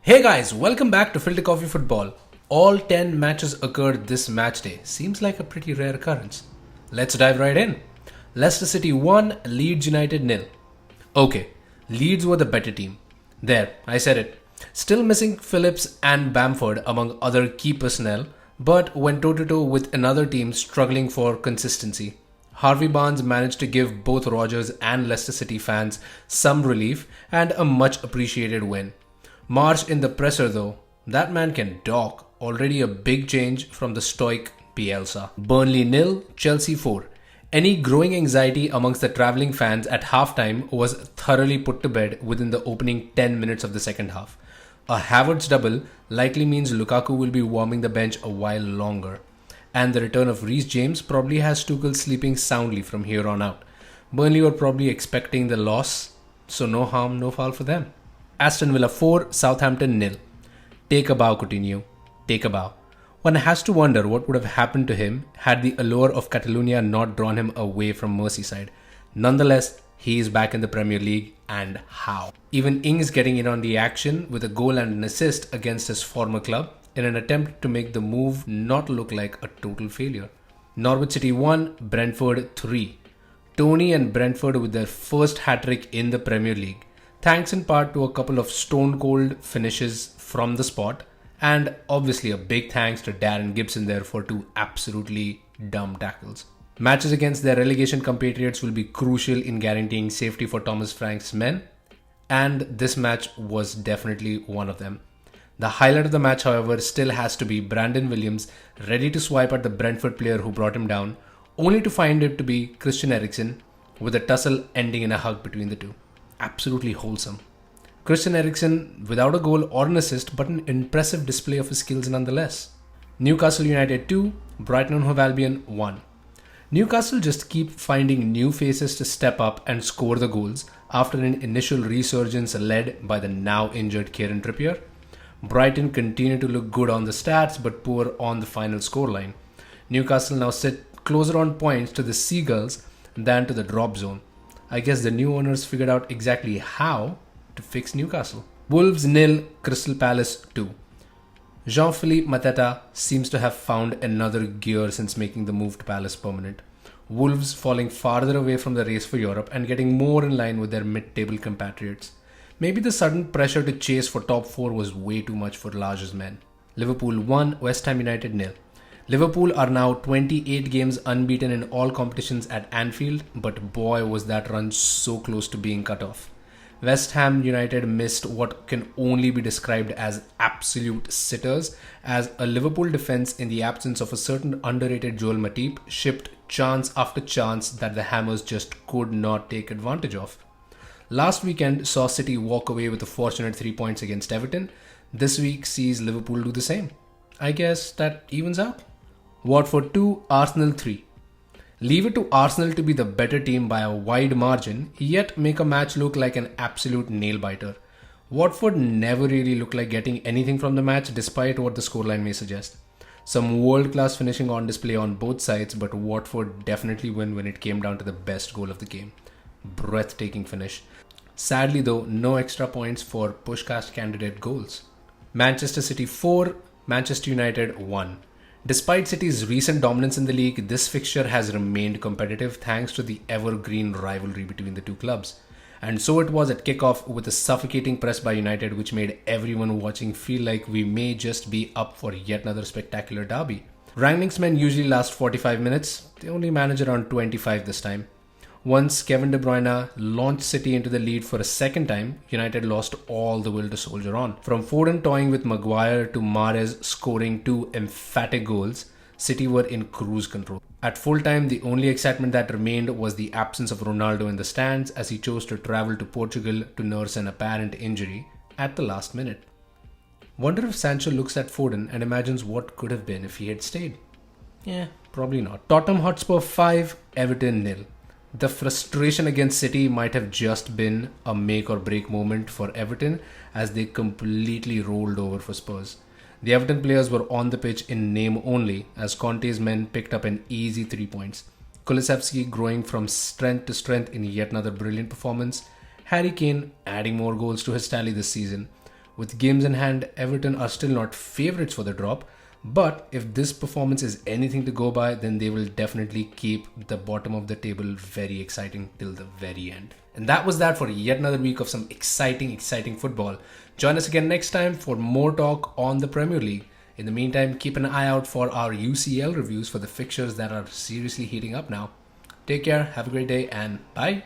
Hey guys, welcome back to Filter Coffee Football. All 10 matches occurred this match day. Seems like a pretty rare occurrence. Let's dive right in. Leicester City 1, Leeds United 0. Okay, Leeds were the better team. There, I said it. Still missing Phillips and Bamford among other key personnel, but went toe-to-toe with another team struggling for consistency. Harvey Barnes managed to give both Rodgers and Leicester City fans some relief and a much appreciated win. Marsh in the presser though, that man can talk, already a big change from the stoic Bielsa. Burnley 0, Chelsea 4. Any growing anxiety amongst the travelling fans at halftime was thoroughly put to bed within the opening 10 minutes of the second half. A Havertz double likely means Lukaku will be warming the bench a while longer. And the return of Reece James probably has Tuchel sleeping soundly from here on out. Burnley were probably expecting the loss, so no harm, no foul for them. Aston Villa 4, Southampton 0. Take a bow, Coutinho. Take a bow. One has to wonder what would have happened to him had the allure of Catalonia not drawn him away from Merseyside. Nonetheless, he is back in the Premier League, and how? Even Ings getting in on the action with a goal and an assist against his former club in an attempt to make the move not look like a total failure. Norwich City 1, Brentford 3. Tony and Brentford with their first hat-trick in the Premier League. Thanks in part to a couple of stone-cold finishes from the spot, and obviously a big thanks to Darren Gibson there for two absolutely dumb tackles. Matches against their relegation compatriots will be crucial in guaranteeing safety for Thomas Frank's men, and this match was definitely one of them. The highlight of the match, however, still has to be Brandon Williams ready to swipe at the Brentford player who brought him down, only to find it to be Christian Eriksen, with a tussle ending in a hug between the two. Absolutely wholesome. Christian Eriksen without a goal or an assist, but an impressive display of his skills nonetheless. Newcastle United 2, Brighton and Hove Albion 1. Newcastle just keep finding new faces to step up and score the goals after an initial resurgence led by the now injured Kieran Trippier. Brighton continue to look good on the stats but poor on the final scoreline. Newcastle now sit closer on points to the Seagulls than to the drop zone. I guess the new owners figured out exactly how to fix Newcastle. Wolves 0, Crystal Palace 2. Jean-Philippe Mateta seems to have found another gear since making the move to Palace permanent. Wolves falling farther away from the race for Europe and getting more in line with their mid-table compatriots. Maybe the sudden pressure to chase for top 4 was way too much for Laj's men. Liverpool 1, West Ham United 0. Liverpool are now 28 games unbeaten in all competitions at Anfield, but boy was that run so close to being cut off. West Ham United missed what can only be described as absolute sitters, as a Liverpool defence in the absence of a certain underrated Joel Matip shipped chance after chance that the Hammers just could not take advantage of. Last weekend saw City walk away with a fortunate 3 points against Everton. This week sees Liverpool do the same. I guess that evens out. Watford 2, Arsenal 3. Leave it to Arsenal to be the better team by a wide margin, yet make a match look like an absolute nail-biter. Watford never really looked like getting anything from the match despite what the scoreline may suggest. Some world-class finishing on display on both sides, but Watford definitely win when it came down to the best goal of the game. Breathtaking finish. Sadly though, no extra points for Pushcast candidate goals. Manchester City 4, Manchester United 1. Despite City's recent dominance in the league, this fixture has remained competitive thanks to the evergreen rivalry between the two clubs. And so it was at kickoff with a suffocating press by United which made everyone watching feel like we may just be up for yet another spectacular derby. Rangnick's men usually last 45 minutes, they only manage around 25 this time. Once Kevin De Bruyne launched City into the lead for a second time, United lost all the will to soldier on. From Foden toying with Maguire to Mahrez scoring 2 emphatic goals, City were in cruise control. At full time, the only excitement that remained was the absence of Ronaldo in the stands as he chose to travel to Portugal to nurse an apparent injury at the last minute. Wonder if Sancho looks at Foden and imagines what could have been if he had stayed. Probably not. Tottenham Hotspur 5, Everton 0. The frustration against City might have just been a make or break moment for Everton as they completely rolled over for Spurs. The Everton players were on the pitch in name only as Conte's men picked up an easy 3 points. Kulusevski growing from strength to strength in yet another brilliant performance. Harry Kane adding more goals to his tally this season. With games in hand, Everton are still not favourites for the drop, but if this performance is anything to go by, then they will definitely keep the bottom of the table very exciting till the very end. And that was that for yet another week of some exciting football. Join us again next time for more talk on the Premier League. In the meantime, keep an eye out for our UCL reviews for the fixtures that are seriously heating up now. Take care, have a great day, and bye.